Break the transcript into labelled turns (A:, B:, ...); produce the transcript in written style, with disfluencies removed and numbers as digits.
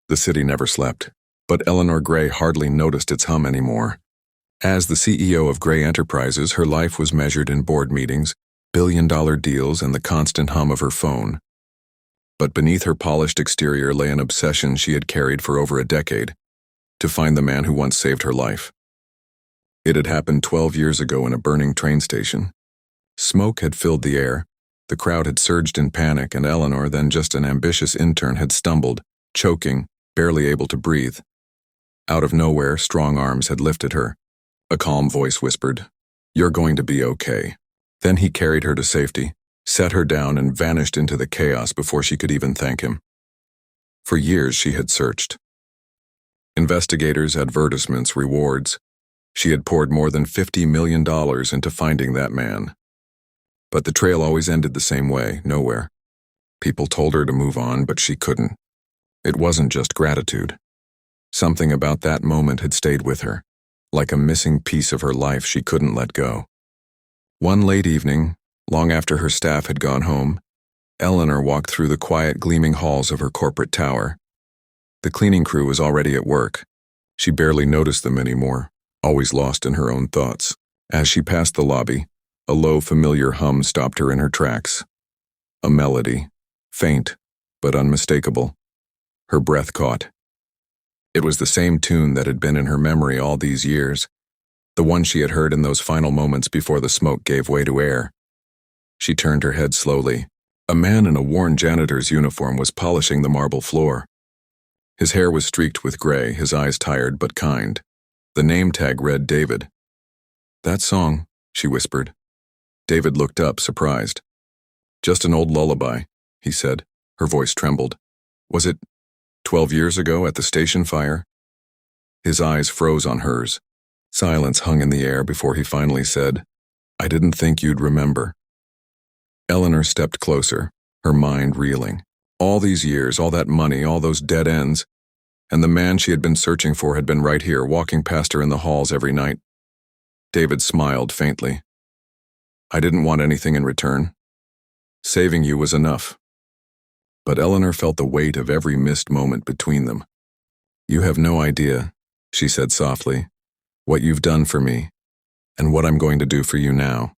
A: The city never slept, but Eleanor Gray hardly noticed its hum anymore. As the CEO of Gray Enterprises, her life was measured in board meetings, billion-dollar deals, and the constant hum of her phone. But beneath her polished exterior lay an obsession she had carried for over a decade: to find the man who once saved her life. It had happened 12 years ago in a burning train station. Smoke had filled the air, the crowd had surged in panic, and Eleanor, then just an ambitious intern, had stumbled, choking, barely able to breathe. Out of nowhere, strong arms had lifted her. A calm voice whispered, "You're going to be okay." Then he carried her to safety, set her down, and vanished into the chaos before she could even thank him. For years she had searched. Investigators, advertisements, rewards. She had poured more than $50 million into finding that man. But the trail always ended the same way, nowhere. People told her to move on, but she couldn't. It wasn't just gratitude. Something about that moment had stayed with her, like a missing piece of her life she couldn't let go. One late evening, long after her staff had gone home, Eleanor walked through the quiet, gleaming halls of her corporate tower. The cleaning crew was already at work. She barely noticed them anymore, always lost in her own thoughts. As she passed the lobby, a low, familiar hum stopped her in her tracks. A melody, faint but unmistakable. Her breath caught. It was the same tune that had been in her memory all these years, the one she had heard in those final moments before the smoke gave way to air. She turned her head slowly. A man in a worn janitor's uniform was polishing the marble floor. His hair was streaked with gray, his eyes tired but kind. The name tag read David. "That song," she whispered. David looked up, surprised. "Just an old lullaby," he said. Her voice trembled. "Was it 12 years ago at the station fire?" His eyes froze on hers. Silence hung in the air before he finally said, "I didn't think you'd remember." Eleanor stepped closer, her mind reeling. All these years, all that money, all those dead ends, and the man she had been searching for had been right here, walking past her in the halls every night. David smiled faintly. "I didn't want anything in return. Saving you was enough." But Eleanor felt the weight of every missed moment between them. "You have no idea," she said softly, "what you've done for me, and what I'm going to do for you now."